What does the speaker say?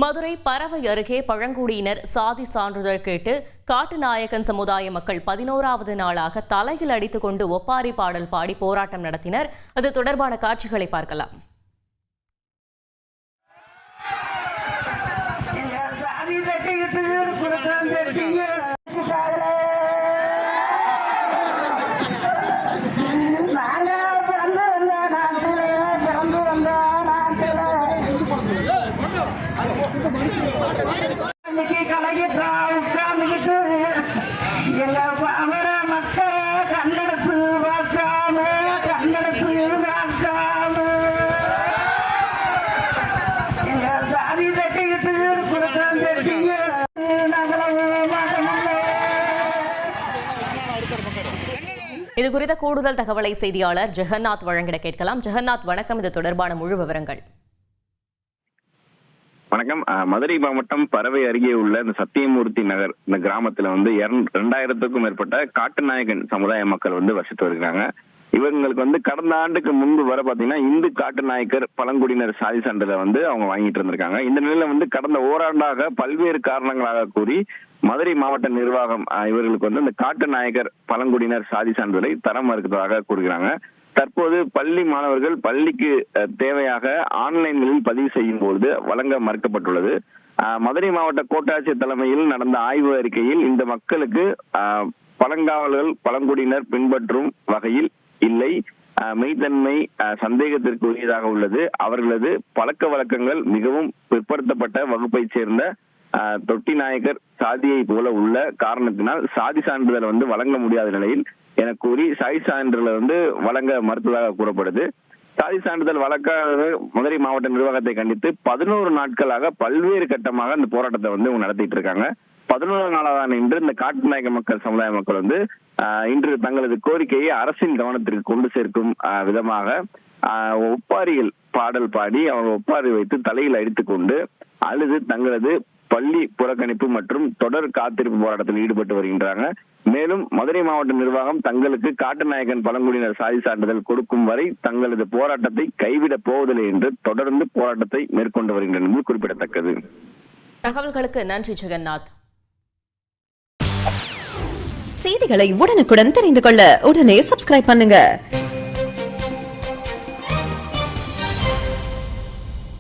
மதுரை பரவை அருகே பழங்குடியினர் சாதி சான்றிதழ் கேட்டு காட்டுநாயக்கன் சமுதாய மக்கள் 11வது நாளாக தலையில் அடித்துக் கொண்டு ஒப்பாரி பாடல் பாடி போராட்டம் நடத்தினர். அது தொடர்பான காட்சிகளை பார்க்கலாம். இது குறித்த கூடுதல் தகவலை செய்தியாளர் ஜெகநாத் வழங்கிட கேட்கலாம். ஜெகநாத், வணக்கம். இது தொடர்பான முழு விவரங்கள். வணக்கம். மதுரை மாவட்டம் பரவை அருகே உள்ள இந்த சத்தியமூர்த்தி நகர் இந்த கிராமத்துல 2000க்கும் மேற்பட்ட காட்டுநாயக்கன் சமுதாய மக்கள் வசித்து வருகிறாங்க. இவங்களுக்கு கடந்த ஆண்டுக்கு முன்பு வர பாத்தீங்கன்னா இந்து காட்டுநாயக்கர் பழங்குடியினர் சாதி சான்றிதழை அவங்க வாங்கிட்டு இருந்திருக்காங்க. இந்த நிலையில கடந்த ஓராண்டாக பல்வேறு காரணங்களாக கூறி மதுரை மாவட்ட நிர்வாகம் இவர்களுக்கு இந்த காட்டுநாயக்கர் பழங்குடியினர் சாதி சான்றிதழை தர மறுக்கிறதாக கூறுகிறாங்க. தற்போது பள்ளி மாணவர்கள் பள்ளிக்கு தேவையாக ஆன்லைன்களில் பதிவு செய்யும் பொழுது வழங்க மறுக்கப்பட்டுள்ளது. மதுரை மாவட்ட கோட்டாட்சியர் தலைமையில் நடந்த ஆய்வு அறிக்கையில் இந்த மக்களுக்கு பழங்காவலர்கள் பழங்குடியினர் பின்பற்றும் வகையில் இல்லை, மெய்த்தன்மை சந்தேகத்திற்கு உரியதாக உள்ளது, அவர்களது பழக்க வழக்கங்கள் மிகவும் பிற்படுத்தப்பட்ட வகுப்பை சேர்ந்த தொட்டி நாயக்கர் சாதியை போல உள்ள காரணத்தினால் சாதி சான்றிதழ் வழங்க முடியாத நிலையில் என கூறி சாதி சான்றிதழ் வழங்க மறுத்ததாக கூறப்படுது. சாதி சான்றிதழ் வழக்காக மதுரை மாவட்ட நிர்வாகத்தை கண்டித்து 11 நாட்களாக பல்வேறு கட்டமாக இந்த போராட்டத்தை நடத்திட்டு இருக்காங்க. 11 நாளாக இன்று இந்த காட்டுநாயக்க மக்கள் சமுதாய மக்கள் இன்று தங்களது கோரிக்கையை அரசின் கவனத்திற்கு கொண்டு சேர்க்கும் விதமாக ஒப்பாரிகள் பாடல் பாடி அவங்க ஒப்பாரி வைத்து தலையில் அடித்துக் கொண்டு அழுது தங்களது பள்ளி புறக்கணிப்பு மற்றும் தொடர் காத்திருப்பு போராட்டத்தில் ஈடுபட்டு வருகின்றாங்க. மேலும் மதுரை மாவட்ட நிர்வாகம் தங்களுக்கு காட்டுநாயக்கன் பழங்குடியினர் சாதி சான்றிதழ் கொடுக்கும் வரை தங்களது போராட்டத்தை கைவிடப் போவதில்லை என்று தொடர்ந்து போராட்டத்தை மேற்கொண்டு வருகின்றனர் என்பது குறிப்பிடத்தக்கது. தகவல்களுக்கு நன்றி ஜெகநாத். செய்திகளை உடனுக்குடன் தெரிந்து கொள்ள உடனே சப்ஸ்கிரைப் பண்ணுங்க.